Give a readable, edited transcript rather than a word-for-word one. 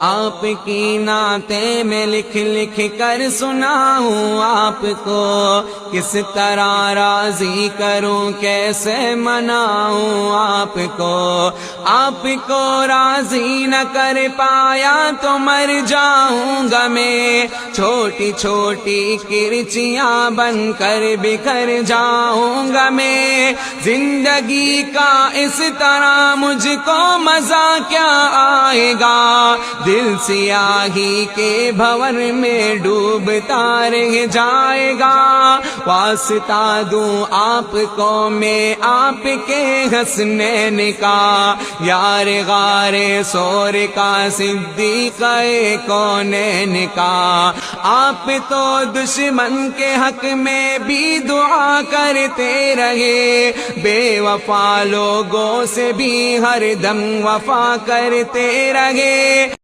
آپ کی نعتیں میں لکھ لکھ کر سناؤں آپ کو، کس طرح راضی کروں کیسے مناؤں آپ کو راضی نہ کر پایا تو مر جاؤں گا میں، چھوٹی چھوٹی کرچیاں بن کر بکھر جاؤں گا میں، زندگی کا اس طرح مجھ کو مزہ کیا آئے گا، دل سیاہی کے بھور میں ڈوبتا رہ جائے گا، واسطہ دوں آپ کو میں آپ کے حسنین کا، یار غار سور کا صدیق کونین کا، آپ تو دشمن کے حق میں بھی دعا کرتے رہے، بے وفا لوگوں سے بھی ہر دم وفا کرتے رہے۔